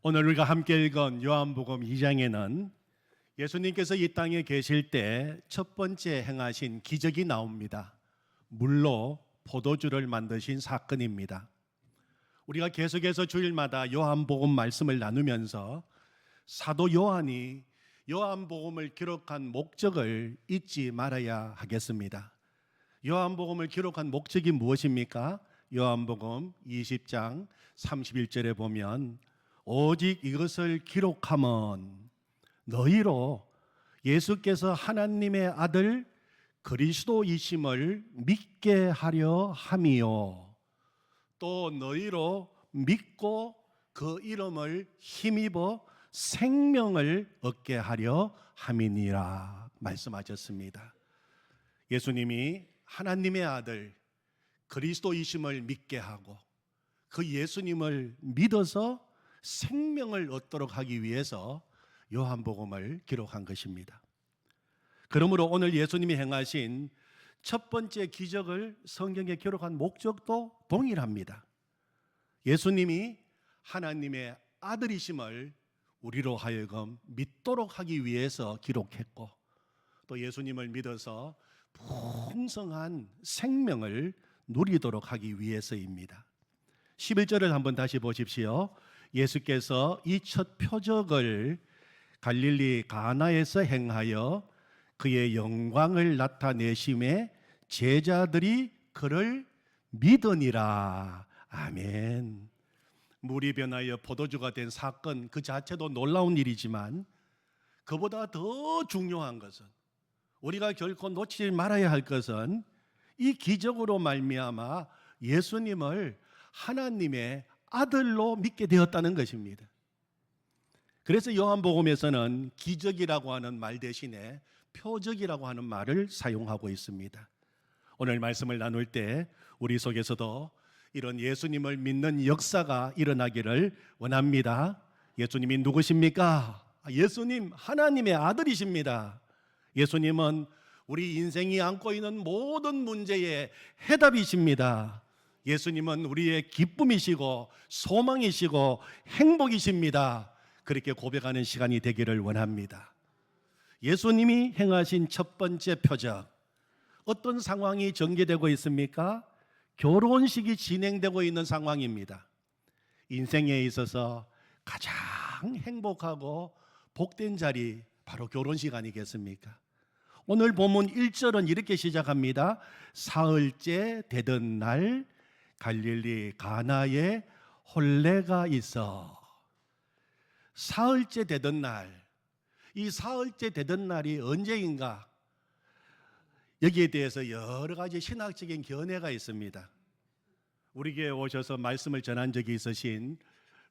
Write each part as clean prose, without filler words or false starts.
오늘 우리가 함께 읽은 요한복음 2장에는 예수님께서 이 땅에 계실 때 첫 번째 행하신 기적이 나옵니다. 물로 포도주를 만드신 사건입니다. 우리가 계속해서 주일마다 요한복음 말씀을 나누면서 사도 요한이 요한복음을 기록한 목적을 잊지 말아야 하겠습니다. 요한복음을 기록한 목적이 무엇입니까? 요한복음 20장 31절에 보면 오직 이것을 기록함은 너희로 예수께서 하나님의 아들 그리스도이심을 믿게 하려 함이요 또 너희로 믿고 그 이름을 힘입어 생명을 얻게 하려 함이니라 말씀하셨습니다. 예수님이 하나님의 아들 그리스도이심을 믿게 하고 그 예수님을 믿어서 생명을 얻도록 하기 위해서 요한복음을 기록한 것입니다. 그러므로 오늘 예수님이 행하신 첫 번째 기적을 성경에 기록한 목적도 동일합니다. 예수님이 하나님의 아들이심을 우리로 하여금 믿도록 하기 위해서 기록했고 또 예수님을 믿어서 풍성한 생명을 누리도록 하기 위해서입니다. 11절을 한번 다시 보십시오. 예수께서 이 첫 표적을 갈릴리 가나에서 행하여 그의 영광을 나타내심에 제자들이 그를 믿으니라. 아멘. 물이 변하여 포도주가 된 사건 그 자체도 놀라운 일이지만 그보다 더 중요한 것은 우리가 결코 놓치지 말아야 할 것은 이 기적으로 말미암아 예수님을 하나님의 아들로 믿게 되었다는 것입니다. 그래서 요한복음에서는 기적이라고 하는 말 대신에 표적이라고 하는 말을 사용하고 있습니다. 오늘 말씀을 나눌 때 우리 속에서도 이런 예수님을 믿는 역사가 일어나기를 원합니다. 예수님이 누구십니까? 예수님 하나님의 아들이십니다. 예수님은 우리 인생이 안고 있는 모든 문제의 해답이십니다. 예수님은 우리의 기쁨이시고 소망이시고 행복이십니다. 그렇게 고백하는 시간이 되기를 원합니다. 예수님이 행하신 첫 번째 표적, 어떤 상황이 전개되고 있습니까? 결혼식이 진행되고 있는 상황입니다. 인생에 있어서 가장 행복하고 복된 자리 바로 결혼식 아니겠습니까? 오늘 본문 1절은 이렇게 시작합니다. 사흘째 되던 날 갈릴리 가나에 혼례가 있어. 사흘째 되던 날, 이 사흘째 되던 날이 언제인가? 여기에 대해서 여러 가지 신학적인 견해가 있습니다. 우리 교회에 오셔서 말씀을 전한 적이 있으신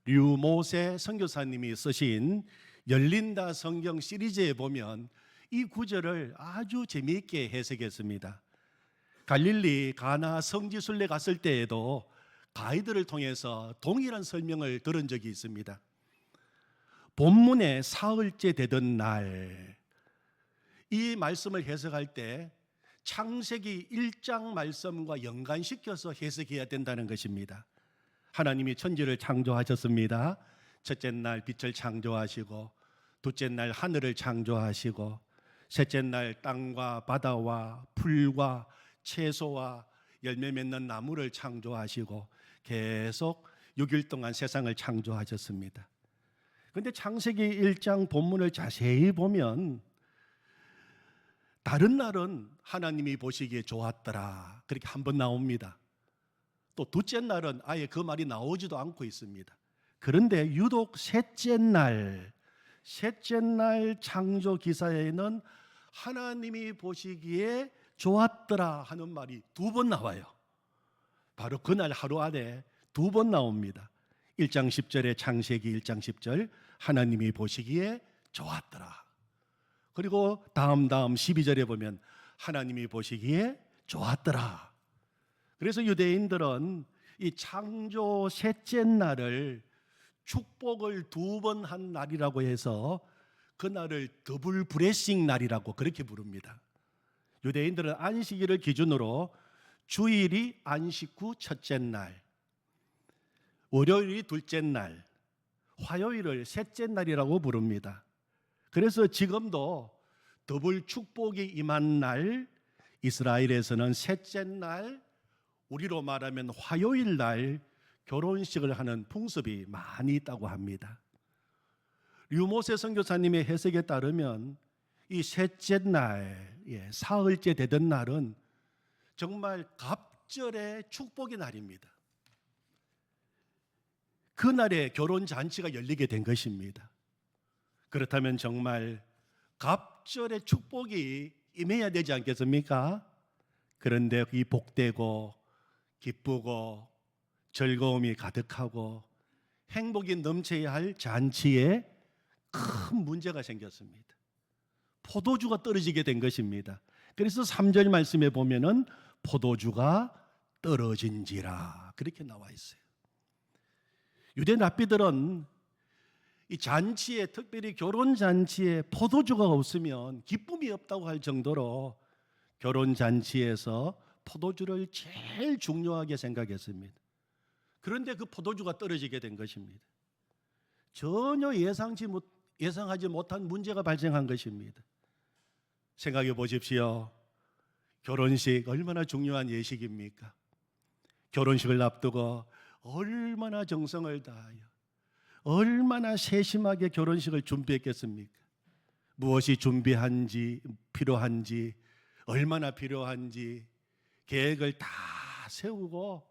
류모세 선교사님이 쓰신 열린다 성경 시리즈에 보면 이 구절을 아주 재미있게 해석했습니다. 갈릴리 가나 성지순례 갔을 때에도 가이드를 통해서 동일한 설명을 들은 적이 있습니다. 본문에 사흘째 되던 날, 이 말씀을 해석할 때 창세기 1장 말씀과 연관시켜서 해석해야 된다는 것입니다. 하나님이 천지를 창조하셨습니다. 첫째 날 빛을 창조하시고 둘째 날 하늘을 창조하시고 셋째 날 땅과 바다와 풀과 채소와 열매 맺는 나무를 창조하시고 계속 6일 동안 세상을 창조하셨습니다. 그런데 창세기 1장 본문을 자세히 보면 다른 날은 하나님이 보시기에 좋았더라 그렇게 한 번 나옵니다. 또 둘째 날은 아예 그 말이 나오지도 않고 있습니다. 그런데 유독 셋째 날 창조 기사에는 하나님이 보시기에 좋았더라 하는 말이 두 번 나와요. 바로 그날 하루 안에 두 번 나옵니다. 1장 10절에 창세기 1장 10절 하나님이 보시기에 좋았더라. 그리고 다음 12절에 보면 하나님이 보시기에 좋았더라. 그래서 유대인들은 이 창조 셋째 날을 축복을 두 번 한 날이라고 해서 그날을 더블 브레싱 날이라고 그렇게 부릅니다. 유대인들은 안식일을 기준으로 주일이 안식 후 첫째 날, 월요일이 둘째 날, 화요일을 셋째 날이라고 부릅니다. 그래서 지금도 더블 축복이 임한 날, 이스라엘에서는 셋째 날, 우리로 말하면 화요일 날 결혼식을 하는 풍습이 많이 있다고 합니다. 류모세 선교사님의 해석에 따르면 이 셋째 날, 사흘째 되던 날은 정말 갑절의 축복의 날입니다. 그날에 결혼 잔치가 열리게 된 것입니다. 그렇다면 정말 갑절의 축복이 임해야 되지 않겠습니까? 그런데 이 복되고 기쁘고 즐거움이 가득하고 행복이 넘쳐야 할 잔치에 큰 문제가 생겼습니다. 포도주가 떨어지게 된 것입니다. 그래서 3절 말씀에 보면은 포도주가 떨어진지라 그렇게 나와 있어요. 유대 랍비들은 이 잔치에, 특별히 결혼 잔치에 포도주가 없으면 기쁨이 없다고 할 정도로 결혼 잔치에서 포도주를 제일 중요하게 생각했습니다. 그런데 그 포도주가 떨어지게 된 것입니다. 전혀 예상하지 못한 문제가 발생한 것입니다. 생각해 보십시오. 결혼식 얼마나 중요한 예식입니까? 결혼식을 앞두고 얼마나 정성을 다하여 얼마나 세심하게 결혼식을 준비했겠습니까? 무엇이 필요한지 얼마나 필요한지 계획을 다 세우고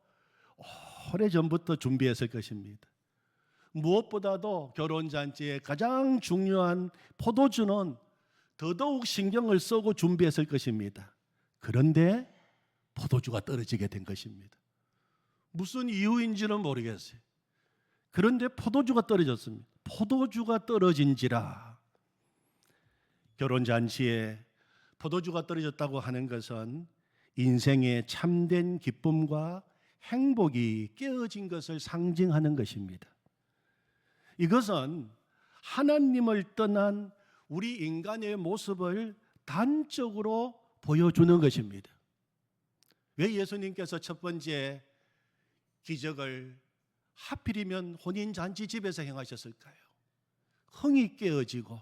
오래전부터 준비했을 것입니다. 무엇보다도 결혼잔치에 가장 중요한 포도주는 더더욱 신경을 쓰고 준비했을 것입니다. 그런데 포도주가 떨어지게 된 것입니다. 무슨 이유인지는 모르겠어요. 그런데 포도주가 떨어졌습니다. 포도주가 떨어진지라. 결혼잔치에 포도주가 떨어졌다고 하는 것은 인생의 참된 기쁨과 행복이 깨어진 것을 상징하는 것입니다. 이것은 하나님을 떠난 우리 인간의 모습을 단적으로 보여주는 것입니다. 왜 예수님께서 첫 번째 기적을 하필이면 혼인잔치 집에서 행하셨을까요? 흥이 깨어지고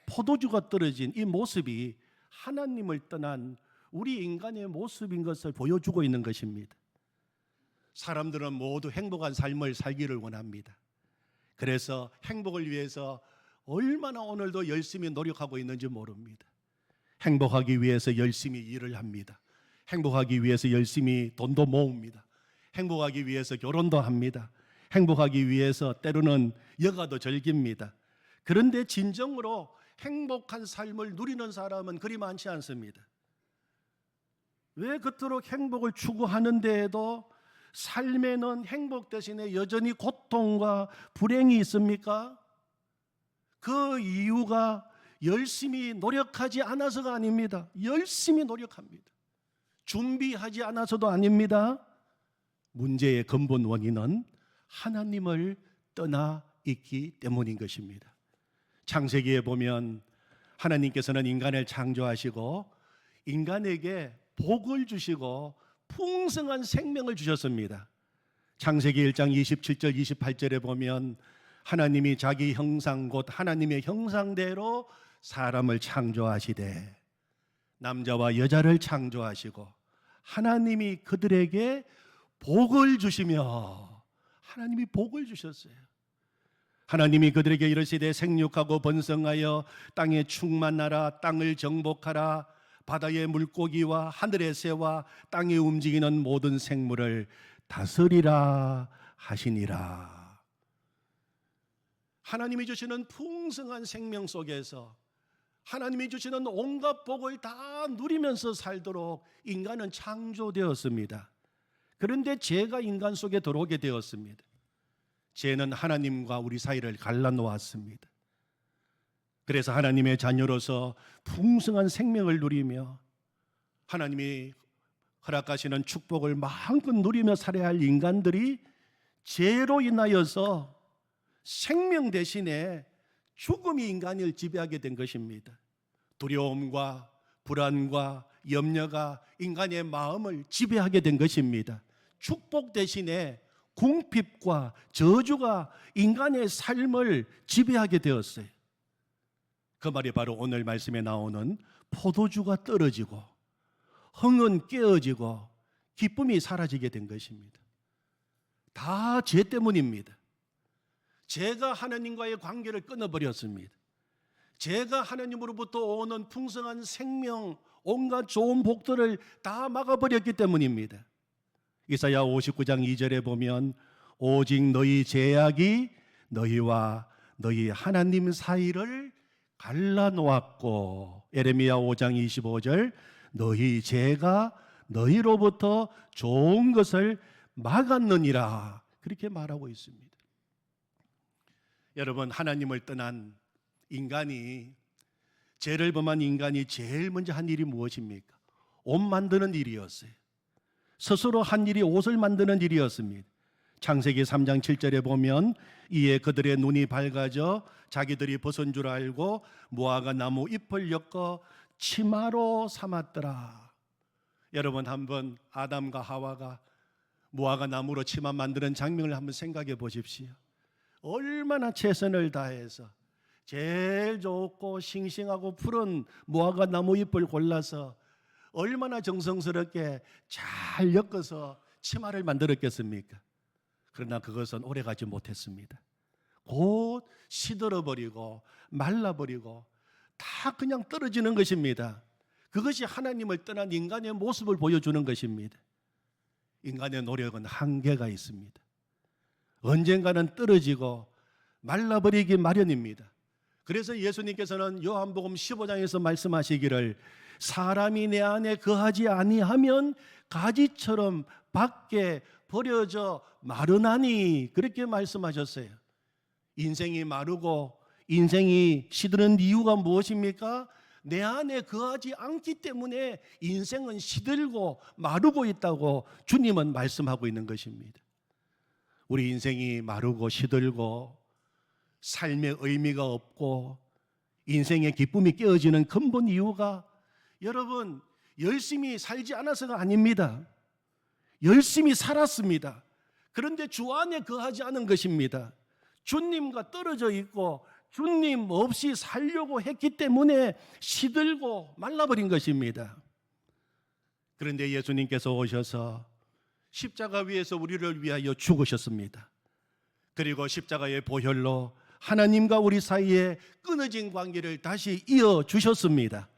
포도주가 떨어진 이 모습이 하나님을 떠난 우리 인간의 모습인 것을 보여주고 있는 것입니다. 사람들은 모두 행복한 삶을 살기를 원합니다. 그래서 행복을 위해서 얼마나 오늘도 열심히 노력하고 있는지 모릅니다. 행복하기 위해서 열심히 일을 합니다. 행복하기 위해서 열심히 돈도 모읍니다. 행복하기 위해서 결혼도 합니다. 행복하기 위해서 때로는 여가도 즐깁니다. 그런데 진정으로 행복한 삶을 누리는 사람은 그리 많지 않습니다. 왜 그토록 행복을 추구하는데에도 삶에는 행복 대신에 여전히 고통과 불행이 있습니까? 그 이유가 열심히 노력하지 않아서가 아닙니다. 열심히 노력합니다. 준비하지 않아서도 아닙니다. 문제의 근본 원인은 하나님을 떠나 있기 때문인 것입니다. 창세기에 보면 하나님께서는 인간을 창조하시고 인간에게 복을 주시고 풍성한 생명을 주셨습니다. 창세기 1장 27절 28절에 보면 하나님이 자기 형상 곧 하나님의 형상대로 사람을 창조하시되 남자와 여자를 창조하시고 하나님이 그들에게 복을 주시며 하나님이 복을 주셨어요. 하나님이 그들에게 이르시되 생육하고 번성하여 땅에 충만하라 땅을 정복하라 바다의 물고기와 하늘의 새와 땅에 움직이는 모든 생물을 다스리라 하시니라. 하나님이 주시는 풍성한 생명 속에서 하나님이 주시는 온갖 복을 다 누리면서 살도록 인간은 창조되었습니다. 그런데 죄가 인간 속에 들어오게 되었습니다. 죄는 하나님과 우리 사이를 갈라놓았습니다. 그래서 하나님의 자녀로서 풍성한 생명을 누리며 하나님이 허락하시는 축복을 마음껏 누리며 살아야 할 인간들이 죄로 인하여서 생명 대신에 죽음이 인간을 지배하게 된 것입니다. 두려움과 불안과 염려가 인간의 마음을 지배하게 된 것입니다. 축복 대신에 궁핍과 저주가 인간의 삶을 지배하게 되었어요. 그 말이 바로 오늘 말씀에 나오는 포도주가 떨어지고 흥은 깨어지고 기쁨이 사라지게 된 것입니다. 다 죄 때문입니다. 죄가 하나님과의 관계를 끊어버렸습니다. 죄가 하나님으로부터 오는 풍성한 생명, 온갖 좋은 복들을 다 막아버렸기 때문입니다. 이사야 59장 2절에 보면 오직 너희 죄악이 너희와 너희 하나님 사이를 갈라놓았고, 예레미야 5장 25절 너희 죄가 너희로부터 좋은 것을 막았느니라, 그렇게 말하고 있습니다. 여러분, 하나님을 떠난 인간이, 죄를 범한 인간이 제일 먼저 한 일이 무엇입니까? 옷 만드는 일이었어요. 스스로 한 일이 옷을 만드는 일이었습니다. 창세기 3장 7절에 보면 이에 그들의 눈이 밝아져 자기들이 벗은 줄 알고 무화과 나무 잎을 엮어 치마로 삼았더라. 여러분, 한번 아담과 하와가 무화과 나무로 치마 만드는 장면을 한번 생각해 보십시오. 얼마나 최선을 다해서 제일 좋고 싱싱하고 푸른 무화과 나무 잎을 골라서 얼마나 정성스럽게 잘 엮어서 치마를 만들었겠습니까? 그러나 그것은 오래가지 못했습니다. 곧 시들어버리고 말라버리고 다 그냥 떨어지는 것입니다. 그것이 하나님을 떠난 인간의 모습을 보여주는 것입니다. 인간의 노력은 한계가 있습니다. 언젠가는 떨어지고 말라버리기 마련입니다. 그래서 예수님께서는 요한복음 15장에서 말씀하시기를 사람이 내 안에 거하지 아니하면 가지처럼 밖에 버려져 마르나니, 그렇게 말씀하셨어요. 인생이 마르고 인생이 시드는 이유가 무엇입니까? 내 안에 거하지 않기 때문에 인생은 시들고 마르고 있다고 주님은 말씀하고 있는 것입니다. 우리 인생이 마르고 시들고 삶의 의미가 없고 인생의 기쁨이 깨어지는 근본 이유가, 여러분, 열심히 살지 않아서가 아닙니다. 열심히 살았습니다. 그런데 주 안에 거하지 않은 것입니다. 주님과 떨어져 있고 주님 없이 살려고 했기 때문에 시들고 말라버린 것입니다. 그런데 예수님께서 오셔서 십자가 위에서 우리를 위하여 죽으셨습니다. 그리고 십자가의 보혈로 하나님과 우리 사이에 끊어진 관계를 다시 이어주셨습니다.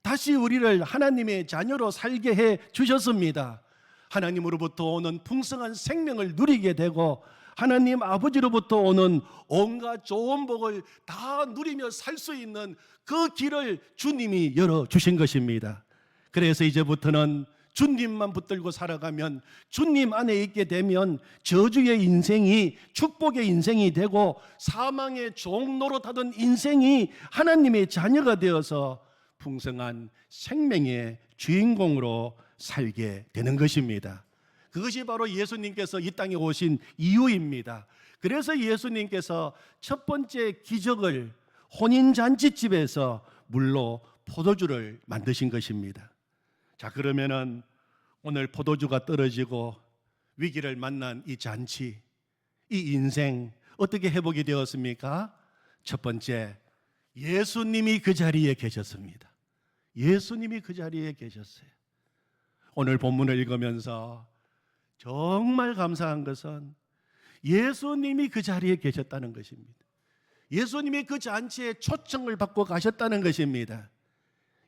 다시 우리를 하나님의 자녀로 살게 해 주셨습니다. 하나님으로부터 오는 풍성한 생명을 누리게 되고 하나님 아버지로부터 오는 온갖 좋은 복을 다 누리며 살 수 있는 그 길을 주님이 열어주신 것입니다. 그래서 이제부터는 주님만 붙들고 살아가면, 주님 안에 있게 되면 저주의 인생이 축복의 인생이 되고 사망의 종로로 타던 인생이 하나님의 자녀가 되어서 풍성한 생명의 주인공으로 살게 되는 것입니다. 그것이 바로 예수님께서 이 땅에 오신 이유입니다. 그래서 예수님께서 첫 번째 기적을 혼인잔치집에서 물로 포도주를 만드신 것입니다. 자, 그러면은 오늘 포도주가 떨어지고 위기를 만난 이 잔치, 이 인생 어떻게 회복이 되었습니까? 첫 번째, 예수님이 그 자리에 계셨습니다. 예수님이 그 자리에 계셨어요. 오늘 본문을 읽으면서 정말 감사한 것은 예수님이 그 자리에 계셨다는 것입니다. 예수님이 그 잔치에 초청을 받고 가셨다는 것입니다.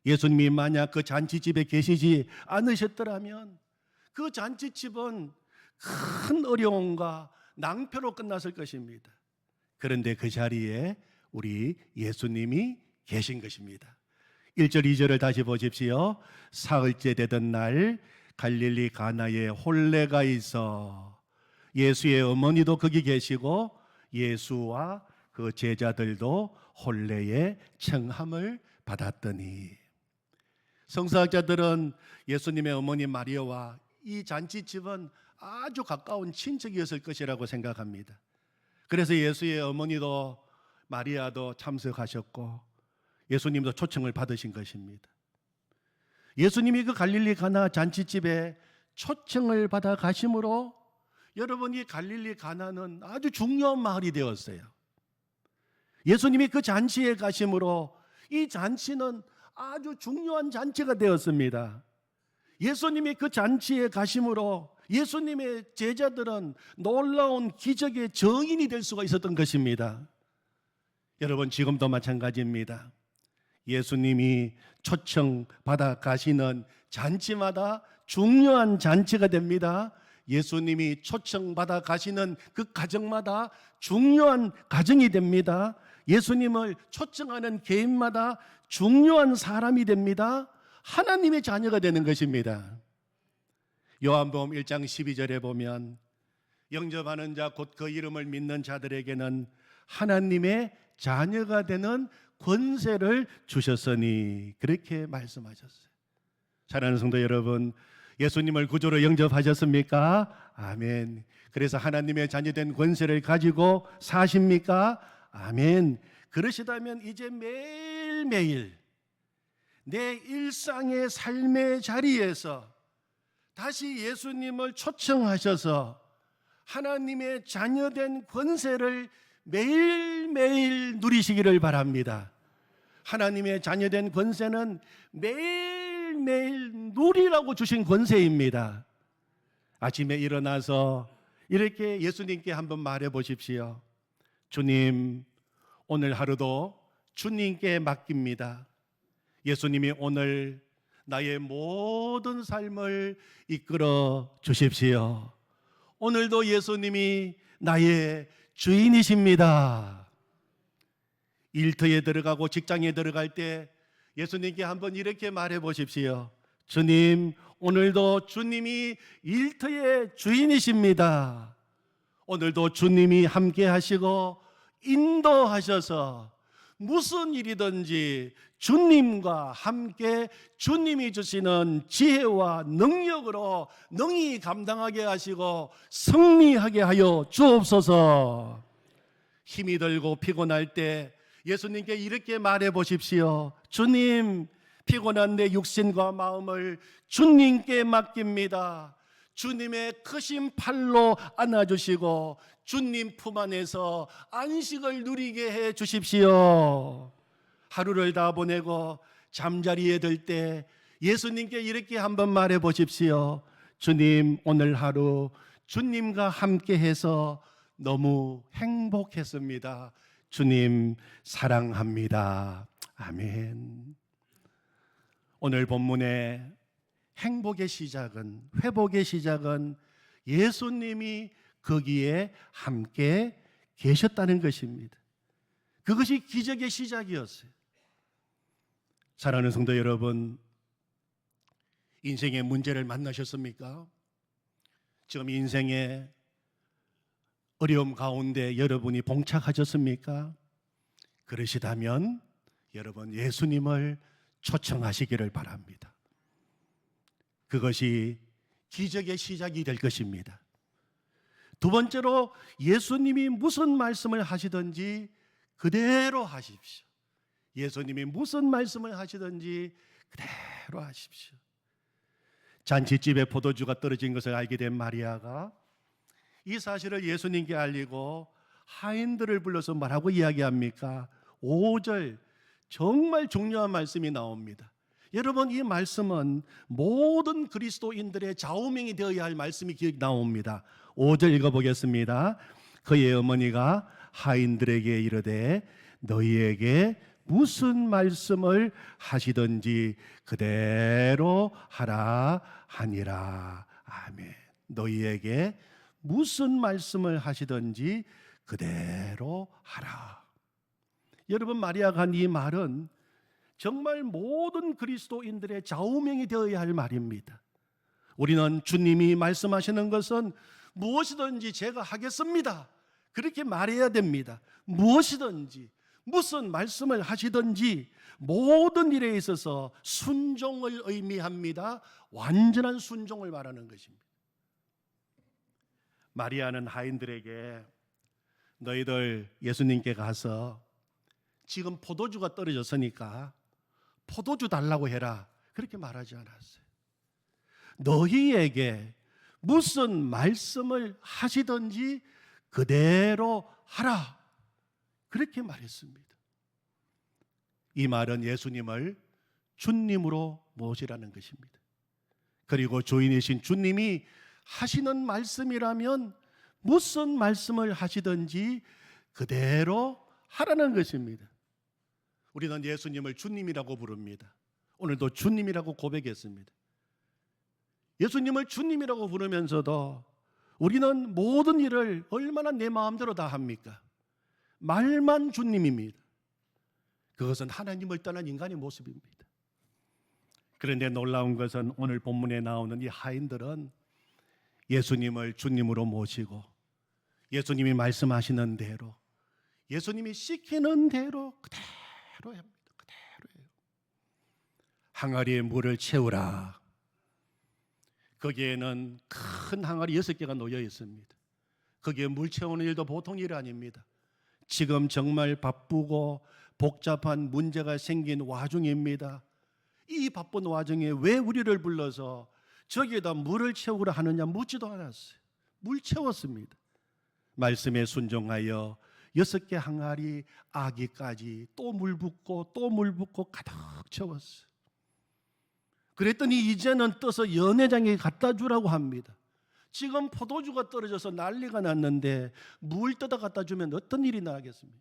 예수님이 만약 그 잔치집에 계시지 않으셨더라면 그 잔치집은 큰 어려움과 낭패로 끝났을 것입니다. 그런데 그 자리에 우리 예수님이 계신 것입니다. 1절 2절을 다시 보십시오. 사흘째 되던 날 갈릴리 가나에 혼례가 있어 예수의 어머니도 거기 계시고 예수와 그 제자들도 혼례의 청함을 받았더니, 성서학자들은 예수님의 어머니 마리아와 이 잔치집은 아주 가까운 친척이었을 것이라고 생각합니다. 그래서 예수의 어머니도 마리아도 참석하셨고 예수님도 초청을 받으신 것입니다. 예수님이 그 갈릴리 가나 잔치집에 초청을 받아 가심으로 여러분, 이 갈릴리 가나는 아주 중요한 마을이 되었어요. 예수님이 그 잔치에 가심으로 이 잔치는 아주 중요한 잔치가 되었습니다. 예수님이 그 잔치에 가심으로 예수님의 제자들은 놀라운 기적의 증인이 될 수가 있었던 것입니다. 여러분, 지금도 마찬가지입니다. 예수님이 초청받아 가시는 잔치마다 중요한 잔치가 됩니다. 예수님이 초청받아 가시는 그 가정마다 중요한 가정이 됩니다. 예수님을 초청하는 개인마다 중요한 사람이 됩니다. 하나님의 자녀가 되는 것입니다. 요한복음 1장 12절에 보면 영접하는 자 곧 그 이름을 믿는 자들에게는 하나님의 자녀가 되는 권세를 주셨으니, 그렇게 말씀하셨어요. 사랑하는 성도 여러분, 예수님을 구주로 영접하셨습니까? 아멘. 그래서 하나님의 자녀된 권세를 가지고 사십니까? 아멘. 그러시다면 이제 매일매일 내 일상의 삶의 자리에서 다시 예수님을 초청하셔서 하나님의 자녀된 권세를 매일매일 누리시기를 바랍니다. 하나님의 자녀된 권세는 매일매일 누리라고 주신 권세입니다. 아침에 일어나서 이렇게 예수님께 한번 말해 보십시오. 주님, 오늘 하루도 주님께 맡깁니다. 예수님이 오늘 나의 모든 삶을 이끌어 주십시오. 오늘도 예수님이 나의 주인이십니다. 일터에 들어가고 직장에 들어갈 때 예수님께 한번 이렇게 말해 보십시오. 주님, 오늘도 주님이 일터의 주인이십니다. 오늘도 주님이 함께 하시고 인도하셔서 무슨 일이든지 주님과 함께 주님이 주시는 지혜와 능력으로 능히 감당하게 하시고 승리하게 하여 주옵소서. 힘이 들고 피곤할 때 예수님께 이렇게 말해 보십시오. 주님, 피곤한 내 육신과 마음을 주님께 맡깁니다. 주님의 크신 팔로 안아주시고 주님 품 안에서 안식을 누리게 해 주십시오. 하루를 다 보내고 잠자리에 들 때 예수님께 이렇게 한번 말해 보십시오. 주님, 오늘 하루 주님과 함께 해서 너무 행복했습니다. 주님 사랑합니다. 아멘. 오늘 본문의 행복의 시작은, 회복의 시작은 예수님이 거기에 함께 계셨다는 것입니다. 그것이 기적의 시작이었어요. 사랑하는 성도 여러분, 인생의 문제를 만나셨습니까? 지금 인생의 어려움 가운데 여러분이 봉착하셨습니까? 그러시다면 여러분, 예수님을 초청하시기를 바랍니다. 그것이 기적의 시작이 될 것입니다. 두 번째로, 예수님이 무슨 말씀을 하시든지 그대로 하십시오. 예수님이 무슨 말씀을 하시든지 그대로 하십시오. 잔치집에 포도주가 떨어진 것을 알게 된 마리아가 이 사실을 예수님께 알리고 하인들을 불러서 뭐라고 이야기합니까? 5절, 정말 중요한 말씀이 나옵니다. 여러분, 이 말씀은 모든 그리스도인들의 좌우명이 되어야 할 말씀이 나옵니다. 5절 읽어보겠습니다. 그의 어머니가 하인들에게 이르되 너희에게 무슨 말씀을 하시든지 그대로 하라 하니라. 아멘. 너희에게 무슨 말씀을 하시든지 그대로 하라. 여러분, 마리아가 한 이 말은 정말 모든 그리스도인들의 좌우명이 되어야 할 말입니다. 우리는 주님이 말씀하시는 것은 무엇이든지 제가 하겠습니다, 그렇게 말해야 됩니다. 무엇이든지 무슨 말씀을 하시든지 모든 일에 있어서 순종을 의미합니다. 완전한 순종을 말하는 것입니다. 마리아는 하인들에게 너희들 예수님께 가서 지금 포도주가 떨어졌으니까 포도주 달라고 해라, 그렇게 말하지 않았어요. 너희에게 무슨 말씀을 하시든지 그대로 하라. 그렇게 말했습니다. 이 말은 예수님을 주님으로 모시라는 것입니다. 그리고 주인이신 주님이 하시는 말씀이라면 무슨 말씀을 하시든지 그대로 하라는 것입니다. 우리는 예수님을 주님이라고 부릅니다. 오늘도 주님이라고 고백했습니다. 예수님을 주님이라고 부르면서도 우리는 모든 일을 얼마나 내 마음대로 다 합니까? 말만 주님입니다. 그것은 하나님을 떠난 인간의 모습입니다. 그런데 놀라운 것은 오늘 본문에 나오는 이 하인들은 예수님을 주님으로 모시고 예수님이 말씀하시는 대로, 예수님이 시키는 대로 그대로 합니다. 그대로예요. 항아리에 물을 채우라. 거기에는 큰 항아리 6개가 놓여 있습니다. 거기에 물 채우는 일도 보통 일이 아닙니다. 지금 정말 바쁘고 복잡한 문제가 생긴 와중입니다. 이 바쁜 와중에 왜 우리를 불러서 저기에다 물을 채우라 하느냐 묻지도 않았어요. 물 채웠습니다. 말씀에 순종하여 6개 항아리 아기까지 또 물 붓고 또 물 붓고 가득 채웠어요. 그랬더니 이제는 떠서 연회장에 갖다 주라고 합니다. 지금 포도주가 떨어져서 난리가 났는데 물 떠다 갖다 주면 어떤 일이 나겠습니까?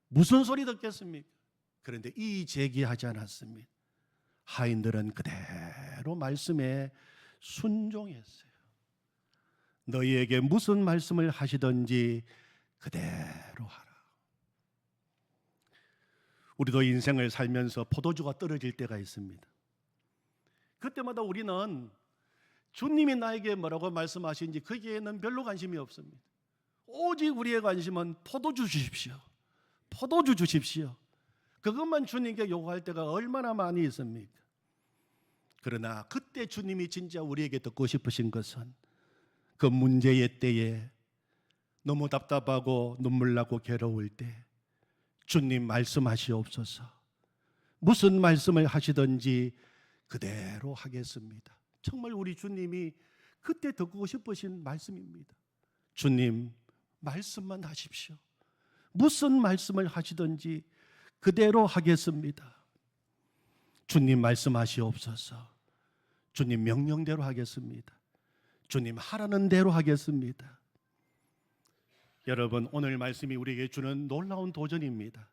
무슨 소리 듣겠습니까? 그런데 이 제기하지 않았습니다. 하인들은 그대로 말씀에 순종했어요. 너희에게 무슨 말씀을 하시든지 그대로 하라. 우리도 인생을 살면서 포도주가 떨어질 때가 있습니다. 그때마다 우리는 주님이 나에게 뭐라고 말씀하시는지 거기에는 별로 관심이 없습니다. 오직 우리의 관심은 포도주 주십시오. 포도주 주십시오. 그것만 주님께 요구할 때가 얼마나 많이 있습니까? 그러나 그때 주님이 진짜 우리에게 듣고 싶으신 것은 그 문제의 때에 너무 답답하고 눈물 나고 괴로울 때 주님 말씀하시옵소서. 무슨 말씀을 하시든지 그대로 하겠습니다. 정말 우리 주님이 그때 듣고 싶으신 말씀입니다. 주님 말씀만 하십시오. 무슨 말씀을 하시든지 그대로 하겠습니다. 주님 말씀하시옵소서. 주님 명령대로 하겠습니다. 주님 하라는 대로 하겠습니다. 여러분, 오늘 말씀이 우리에게 주는 놀라운 도전입니다.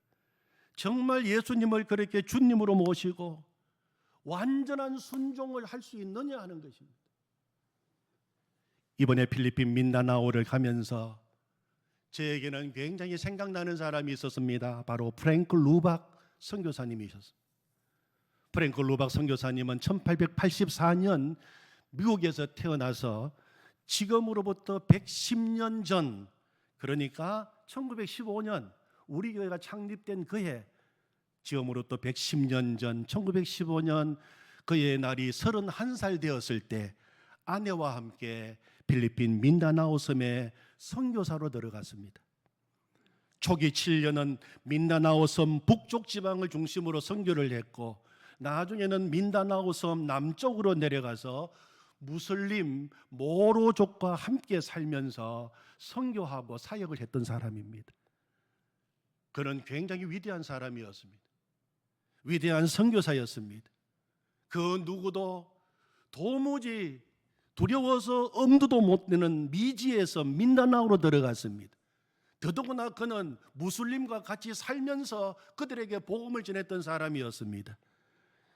정말 예수님을 그렇게 주님으로 모시고 완전한 순종을 할 수 있느냐 하는 것입니다. 이번에 필리핀 민다나오를 가면서 저에게는 굉장히 생각나는 사람이 있었습니다. 바로 프랭크 루박 선교사님이셨습니다. 프랭크 루박 선교사님은 1884년 미국에서 태어나서 지금으로부터 110년 전, 그러니까 1915년 우리 교회가 창립된 그해, 지금으로부터 110년 전 1915년 그의 날이 31살 되었을 때 아내와 함께 필리핀 민다나오 섬에 선교사로 들어갔습니다. 초기 7년은 민다나오 섬 북쪽 지방을 중심으로 선교를 했고, 나중에는 민다나오 섬 남쪽으로 내려가서 무슬림 모로족과 함께 살면서 선교하고 사역을 했던 사람입니다. 그는 굉장히 위대한 사람이었습니다. 위대한 선교사였습니다. 그 누구도 도무지 두려워서 엄두도 못 내는 미지에서 민다나오로 들어갔습니다. 더더구나 그는 무슬림과 같이 살면서 그들에게 복음을 전했던 사람이었습니다.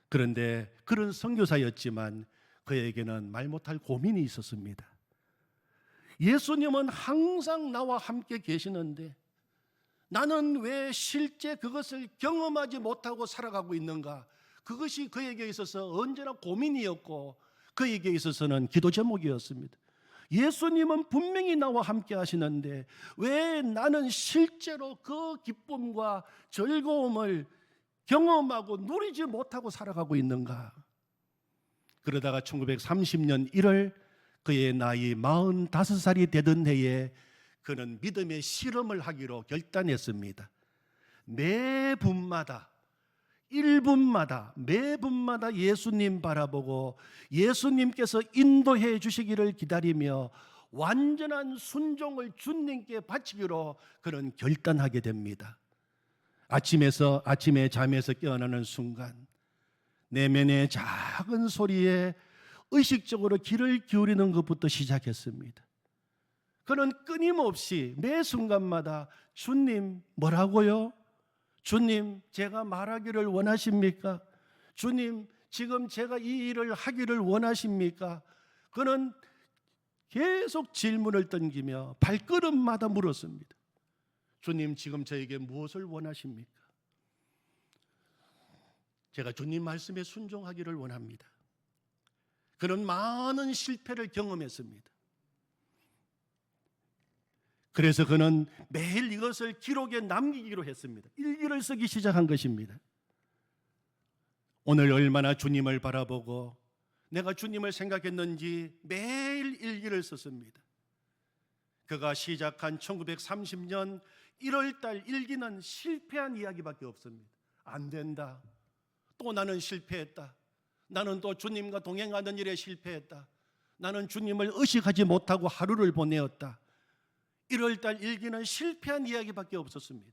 그런데 그런 선교사였지만 그에게는 말 못할 고민이 있었습니다. 예수님은 항상 나와 함께 계시는데 나는 왜 실제 그것을 경험하지 못하고 살아가고 있는가? 그것이 그에게 있어서 언제나 고민이었고 그에게 있어서는 기도 제목이었습니다. 예수님은 분명히 나와 함께 하시는데 왜 나는 실제로 그 기쁨과 즐거움을 경험하고 누리지 못하고 살아가고 있는가? 그러다가 1930년 1월 그의 나이 45살이 되던 해에 그는 믿음의 실험을 하기로 결단했습니다. 매 분마다 1분마다 매분마다 예수님 바라보고 예수님께서 인도해 주시기를 기다리며 완전한 순종을 주님께 바치기로 그는 결단하게 됩니다. 아침에 잠에서 깨어나는 순간 내면의 작은 소리에 의식적으로 귀를 기울이는 것부터 시작했습니다. 그는 끊임없이 매 순간마다 주님 뭐라고요? 주님 제가 말하기를 원하십니까? 주님 지금 제가 이 일을 하기를 원하십니까? 그는 계속 질문을 던지며 발걸음마다 물었습니다. 주님 지금 저에게 무엇을 원하십니까? 제가 주님 말씀에 순종하기를 원합니다. 그는 많은 실패를 경험했습니다. 그래서 그는 매일 이것을 기록에 남기기로 했습니다. 일기를 쓰기 시작한 것입니다. 오늘 얼마나 주님을 바라보고 내가 주님을 생각했는지 매일 일기를 썼습니다. 그가 시작한 1930년 1월달 일기는 실패한 이야기밖에 없습니다. 안 된다. 또 나는 실패했다. 나는 또 주님과 동행하는 일에 실패했다. 나는 주님을 의식하지 못하고 하루를 보내었다. 1월달 일기는 실패한 이야기밖에 없었습니다.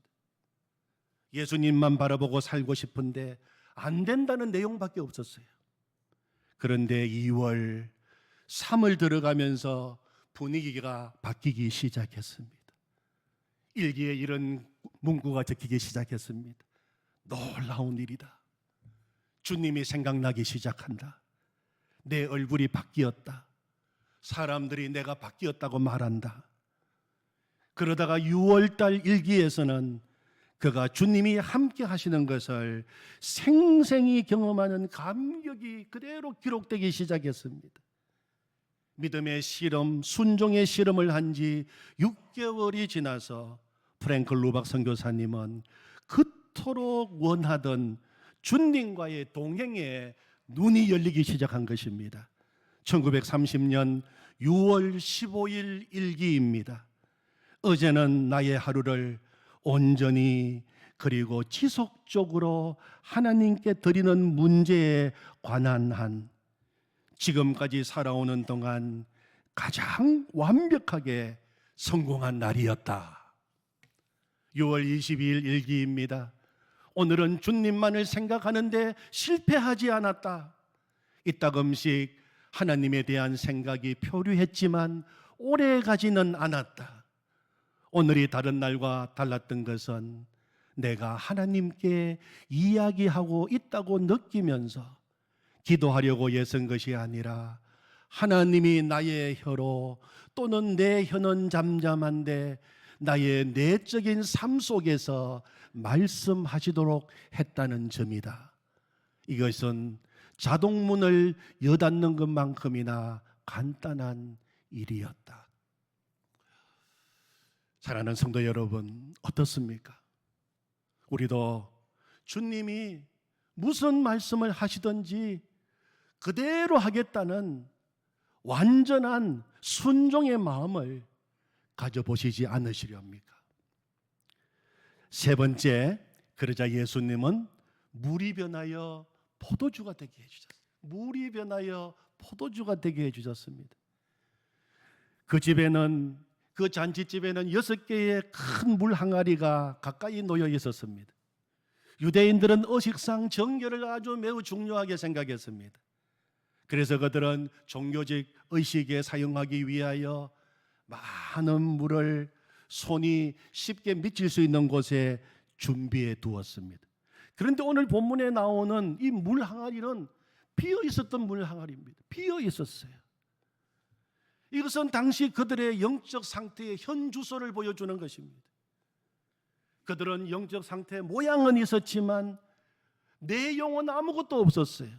예수님만 바라보고 살고 싶은데 안 된다는 내용밖에 없었어요. 그런데 2월, 3월 들어가면서 분위기가 바뀌기 시작했습니다. 일기에 이런 문구가 적히기 시작했습니다. 놀라운 일이다. 주님이 생각나기 시작한다. 내 얼굴이 바뀌었다. 사람들이 내가 바뀌었다고 말한다. 그러다가 6월달 일기에서는 그가 주님이 함께 하시는 것을 생생히 경험하는 감격이 그대로 기록되기 시작했습니다. 믿음의 실험, 순종의 실험을 한 지 6개월이 지나서 프랭클 루박 선교사님은 그토록 원하던 주님과의 동행에 눈이 열리기 시작한 것입니다. 1930년 6월 15일 일기입니다. 어제는 나의 하루를 온전히 그리고 지속적으로 하나님께 드리는 문제에 관한 한 지금까지 살아오는 동안 가장 완벽하게 성공한 날이었다. 6월 22일 일기입니다. 오늘은 주님만을 생각하는데 실패하지 않았다. 이따금씩 하나님에 대한 생각이 표류했지만 오래 가지는 않았다. 오늘이 다른 날과 달랐던 것은 내가 하나님께 이야기하고 있다고 느끼면서 기도하려고 애쓴 것이 아니라 하나님이 나의 혀로 또는 내 혀는 잠잠한데 나의 내적인 삶 속에서 말씀하시도록 했다는 점이다. 이것은 자동문을 여닫는 것만큼이나 간단한 일이었다. 사랑하는 성도 여러분, 어떻습니까? 우리도 주님이 무슨 말씀을 하시든지 그대로 하겠다는 완전한 순종의 마음을 가져보시지 않으시렵니까? 세 번째, 그러자 예수님은 물이 변하여 포도주가 되게 해주셨어요. 물이 변하여 포도주가 되게 해주셨습니다. 그 잔치집에는 6개의 큰 물 항아리가 가까이 놓여 있었습니다. 유대인들은 의식상 정결을 아주 매우 중요하게 생각했습니다. 그래서 그들은 종교적 의식에 사용하기 위하여 많은 물을 손이 쉽게 미칠 수 있는 곳에 준비해 두었습니다. 그런데 오늘 본문에 나오는 이 물 항아리는 비어 있었던 물 항아리입니다. 비어 있었어요. 이것은 당시 그들의 영적 상태의 현 주소를 보여주는 것입니다. 그들은 영적 상태의 모양은 있었지만 내용은 아무것도 없었어요.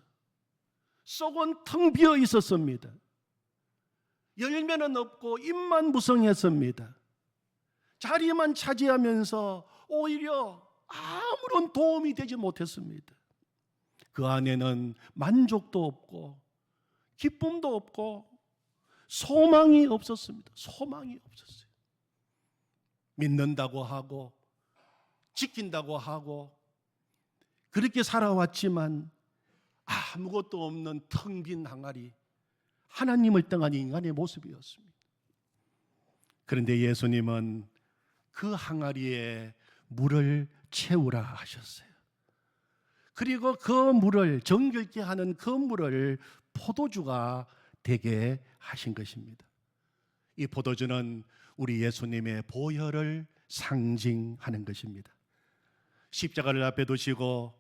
속은 텅 비어 있었습니다. 열매는 없고 입만 무성했습니다. 자리만 차지하면서 오히려 아무런 도움이 되지 못했습니다. 그 안에는 만족도 없고 기쁨도 없고 소망이 없었습니다. 소망이 없었어요. 믿는다고 하고 지킨다고 하고 그렇게 살아왔지만 아무것도 없는 텅 빈 항아리, 하나님을 떠난 인간의 모습이었습니다. 그런데 예수님은 그 항아리에 물을 채우라 하셨어요. 그리고 그 물을, 정결케 하는 그 물을 포도주가 되게 하신 것입니다. 이 포도주는 우리 예수님의 보혈을 상징하는 것입니다. 십자가를 앞에 두시고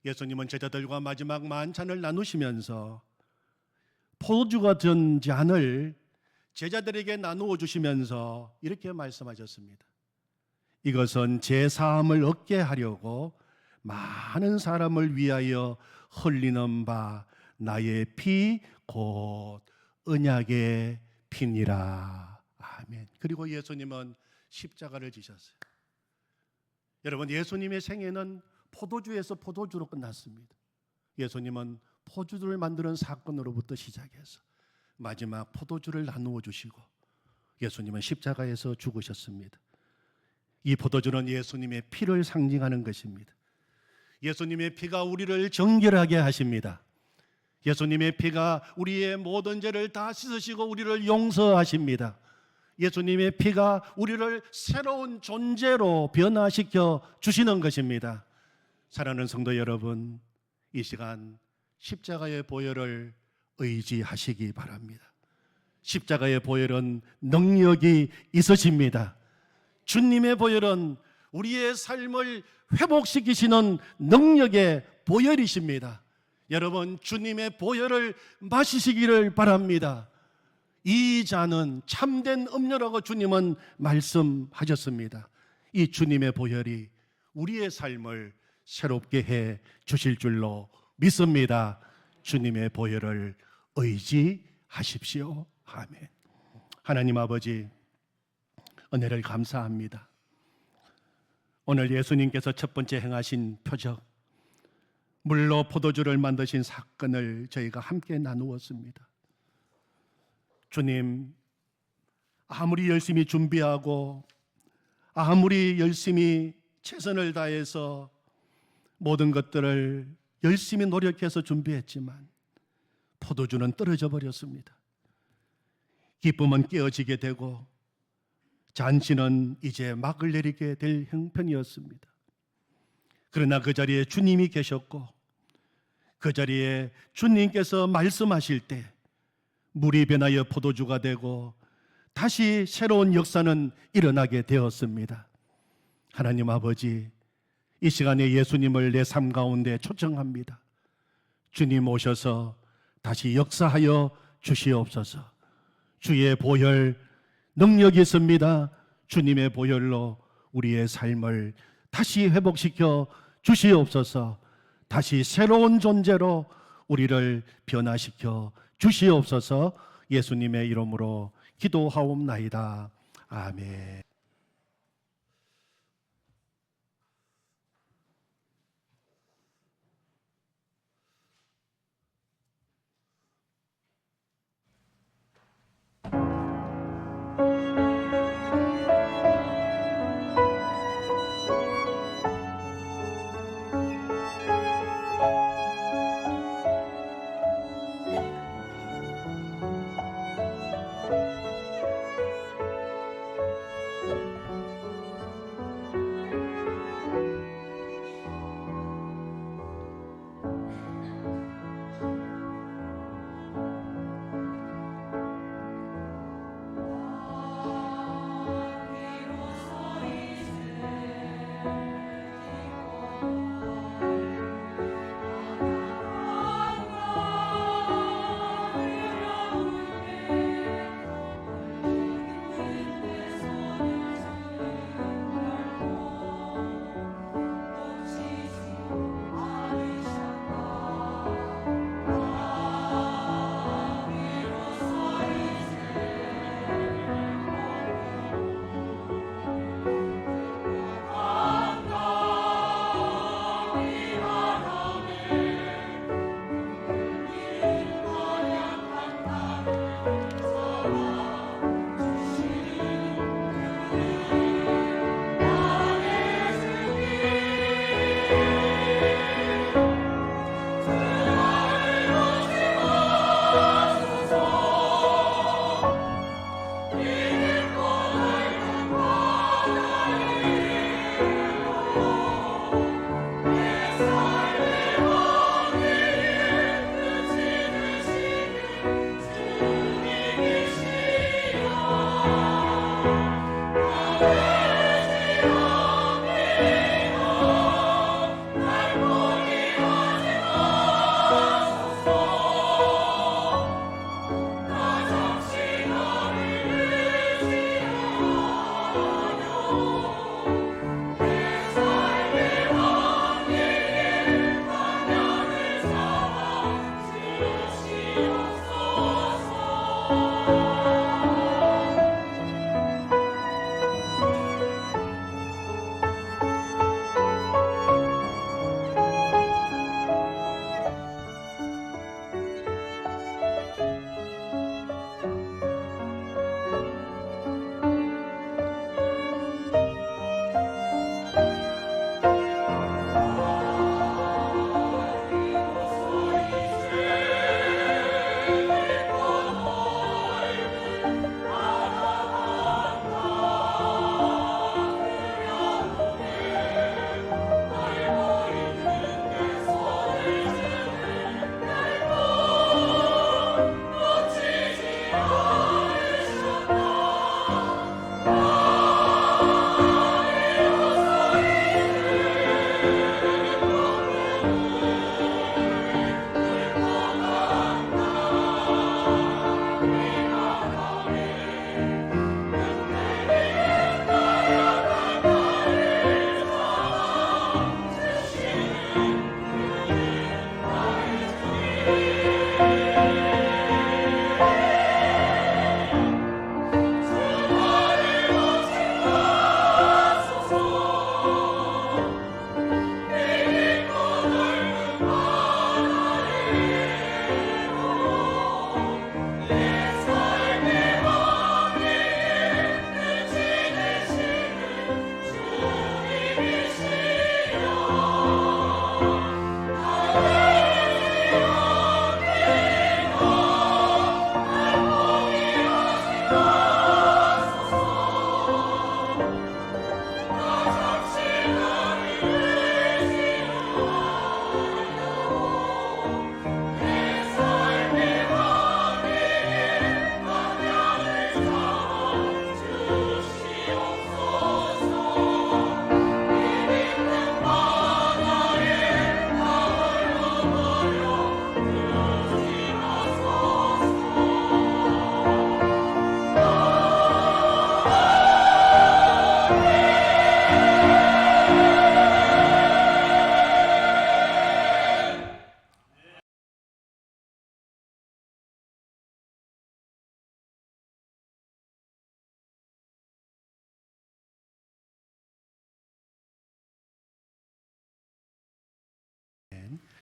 예수님은 제자들과 마지막 만찬을 나누시면서 포도주가 된 잔을 제자들에게 나누어 주시면서 이렇게 말씀하셨습니다. 이것은 제 사함을 얻게 하려고 많은 사람을 위하여 흘리는 바 나의 피 곧 언약의 피니라. 아멘. 그리고 예수님은 십자가를 지셨어요. 여러분, 예수님의 생애는 포도주에서 포도주로 끝났습니다. 예수님은 포도주를 만드는 사건으로부터 시작해서 마지막 포도주를 나누어 주시고 예수님은 십자가에서 죽으셨습니다. 이 포도주는 예수님의 피를 상징하는 것입니다. 예수님의 피가 우리를 정결하게 하십니다. 예수님의 피가 우리의 모든 죄를 다 씻으시고 우리를 용서하십니다. 예수님의 피가 우리를 새로운 존재로 변화시켜 주시는 것입니다. 사랑하는 성도 여러분, 이 시간 십자가의 보혈을 의지하시기 바랍니다. 십자가의 보혈은 능력이 있으십니다. 주님의 보혈은 우리의 삶을 회복시키시는 능력의 보혈이십니다. 여러분, 주님의 보혈을 마시시기를 바랍니다. 이 잔은 참된 음료라고 주님은 말씀하셨습니다. 이 주님의 보혈이 우리의 삶을 새롭게 해 주실 줄로 믿습니다. 주님의 보혈을 의지하십시오. 아멘. 하나님 아버지, 은혜를 감사합니다. 오늘 예수님께서 첫 번째 행하신 표적, 물로 포도주를 만드신 사건을 저희가 함께 나누었습니다. 주님, 아무리 열심히 준비하고 아무리 열심히 최선을 다해서 모든 것들을 열심히 노력해서 준비했지만 포도주는 떨어져 버렸습니다. 기쁨은 깨어지게 되고 잔치는 이제 막을 내리게 될 형편이었습니다. 그러나 그 자리에 주님이 계셨고 그 자리에 주님께서 말씀하실 때 물이 변하여 포도주가 되고 다시 새로운 역사는 일어나게 되었습니다. 하나님 아버지, 이 시간에 예수님을 내 삶 가운데 초청합니다. 주님 오셔서 다시 역사하여 주시옵소서. 주의 보혈 능력이 있습니다. 주님의 보혈로 우리의 삶을 다시 회복시켜 주시옵소서. 다시 새로운 존재로 우리를 변화시켜 주시옵소서. 예수님의 이름으로 기도하옵나이다. 아멘.